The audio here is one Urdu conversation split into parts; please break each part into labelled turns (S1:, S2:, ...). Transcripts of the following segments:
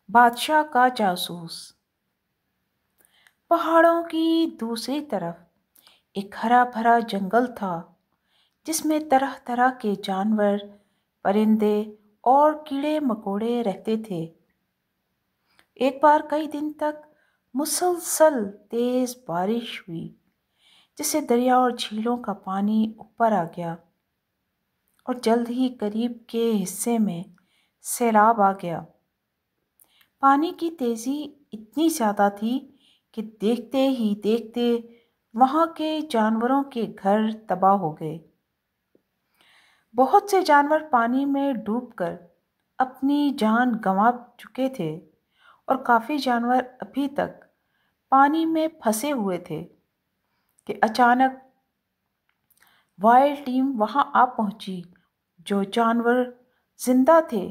S1: بادشاہ کا جاسوس۔ پہاڑوں کی دوسری طرف ایک ہرا بھرا جنگل تھا جس میں طرح طرح کے جانور، پرندے اور کیڑے مکوڑے رہتے تھے۔ ایک بار کئی دن تک مسلسل تیز بارش ہوئی جس سے دریا اور جھیلوں کا پانی اوپر آ گیا اور جلد ہی قریب کے حصے میں سیلاب آ گیا۔ پانی کی تیزی اتنی زیادہ تھی کہ دیکھتے ہی دیکھتے وہاں کے جانوروں کے گھر تباہ ہو گئے۔ بہت سے جانور پانی میں ڈوب کر اپنی جان گنوا چکے تھے اور کافی جانور ابھی تک پانی میں پھنسے ہوئے تھے کہ اچانک وائلڈ ٹیم وہاں آ پہنچی۔ جو جانور زندہ تھے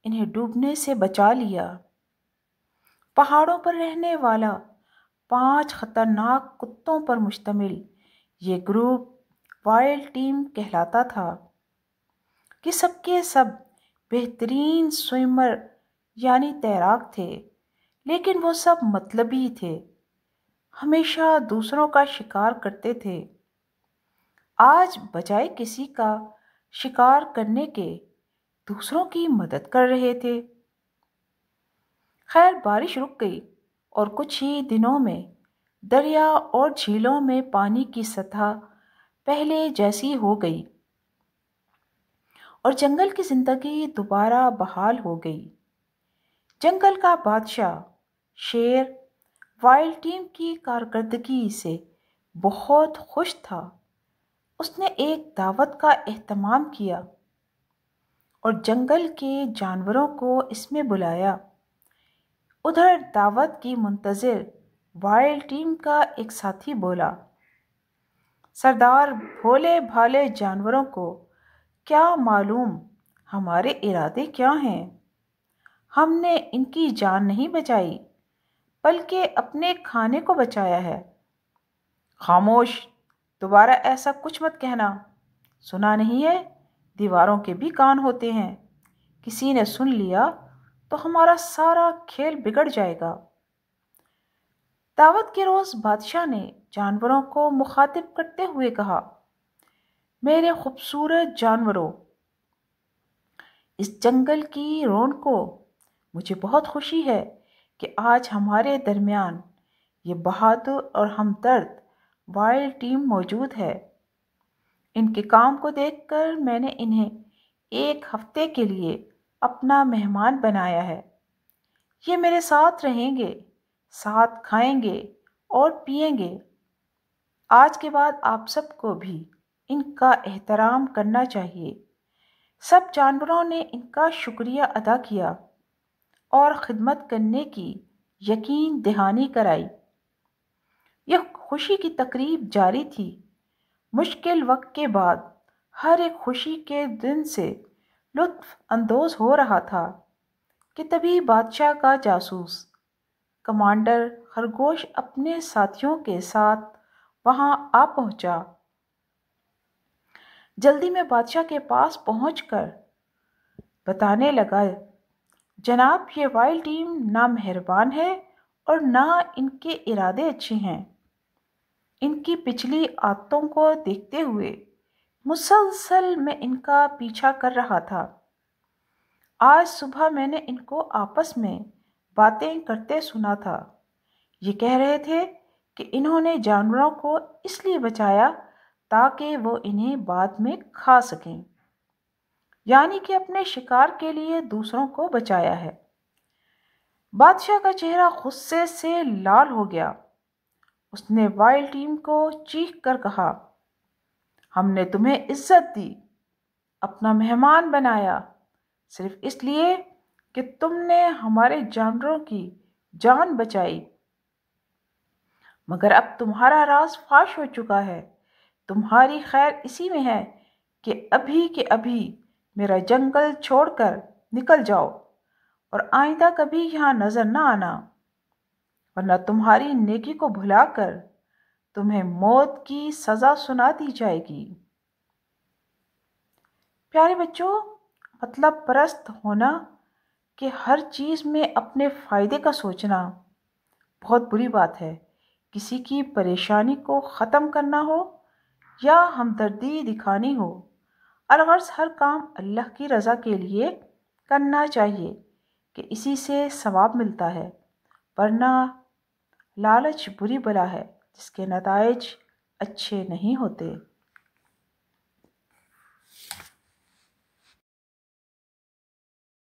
S1: انہیں ڈوبنے سے بچا لیا۔ پہاڑوں پر رہنے والا 5 خطرناک کتوں پر مشتمل یہ گروپ وائلڈ ٹیم کہلاتا تھا۔ یہ سب کے سب بہترین سوئمر یعنی تیراک تھے، لیکن وہ سب مطلبی تھے، ہمیشہ دوسروں کا شکار کرتے تھے۔ آج بجائے کسی کا شکار کرنے کے دوسروں کی مدد کر رہے تھے۔ خیر بارش رک گئی اور کچھ ہی دنوں میں دریا اور جھیلوں میں پانی کی سطح پہلے جیسی ہو گئی اور جنگل کی زندگی دوبارہ بحال ہو گئی۔ جنگل کا بادشاہ شیر وائلڈ ٹیم کی کارکردگی سے بہت خوش تھا۔ اس نے ایک دعوت کا اہتمام کیا اور جنگل کے جانوروں کو اس میں بلایا۔ ادھر دعوت کی منتظر وائلڈ ٹیم کا ایک ساتھی بولا، سردار بھولے بھالے جانوروں کو کیا معلوم ہمارے ارادے کیا ہیں؟ ہم نے ان کی جان نہیں بچائی بلکہ اپنے کھانے کو بچایا ہے۔ خاموش، دوبارہ ایسا کچھ مت کہنا۔ سنا نہیں ہے دیواروں کے بھی کان ہوتے ہیں، کسی نے سن لیا تو ہمارا سارا کھیل بگڑ جائے گا۔ دعوت کے روز بادشاہ نے جانوروں کو مخاطب کرتے ہوئے کہا، میرے خوبصورت جانوروں، اس جنگل کی رونقوں، مجھے بہت خوشی ہے کہ آج ہمارے درمیان یہ بہادر اور ہمدرد وائلڈ ٹیم موجود ہے۔ ان کے کام کو دیکھ کر میں نے انہیں 1 ہفتے کے لیے اپنا مہمان بنایا ہے۔ یہ میرے ساتھ رہیں گے، ساتھ کھائیں گے اور پئیں گے۔ آج کے بعد آپ سب کو بھی ان کا احترام کرنا چاہیے۔ سب جانوروں نے ان کا شکریہ ادا کیا اور خدمت کرنے کی یقین دہانی کرائی۔ یہ خوشی کی تقریب جاری تھی۔ مشکل وقت کے بعد ہر ایک خوشی کے دن سے لطف اندوز ہو رہا تھا کہ تبھی بادشاہ کا جاسوس کمانڈر خرگوش اپنے ساتھیوں کے ساتھ وہاں آ پہنچا۔ جلدی میں بادشاہ کے پاس پہنچ کر بتانے لگا، جناب یہ وائلڈ ٹیم نہ مہربان ہے اور نہ ان کے ارادے اچھے ہیں۔ ان کی پچھلی عادتوں کو دیکھتے ہوئے مسلسل میں ان کا پیچھا کر رہا تھا۔ آج صبح میں نے ان کو آپس میں باتیں کرتے سنا تھا۔ یہ کہہ رہے تھے کہ انہوں نے جانوروں کو اس لیے بچایا تاکہ وہ انہیں بعد میں کھا سکیں، یعنی کہ اپنے شکار کے لیے دوسروں کو بچایا ہے۔ بادشاہ کا چہرہ غصے سے لال ہو گیا۔ اس نے وائلڈ ٹیم کو چیخ کر کہا، ہم نے تمہیں عزت دی، اپنا مہمان بنایا، صرف اس لیے کہ تم نے ہمارے جانوروں کی جان بچائی، مگر اب تمہارا راز فاش ہو چکا ہے۔ تمہاری خیر اسی میں ہے کہ ابھی میرا جنگل چھوڑ کر نکل جاؤ اور آئندہ کبھی یہاں نظر نہ آنا، ورنہ تمہاری نیکی کو بھلا کر تمہیں موت کی سزا سنا دی جائے گی۔ پیارے بچوں، مطلب پرست ہونا کہ ہر چیز میں اپنے فائدے کا سوچنا بہت بری بات ہے۔ کسی کی پریشانی کو ختم کرنا ہو یا ہمدردی دکھانی ہو، الغرض ہر کام اللہ کی رضا کے لیے کرنا چاہیے کہ اسی سے ثواب ملتا ہے، ورنہ لالچ بری بلا ہے جس کے نتائج اچھے نہیں ہوتے۔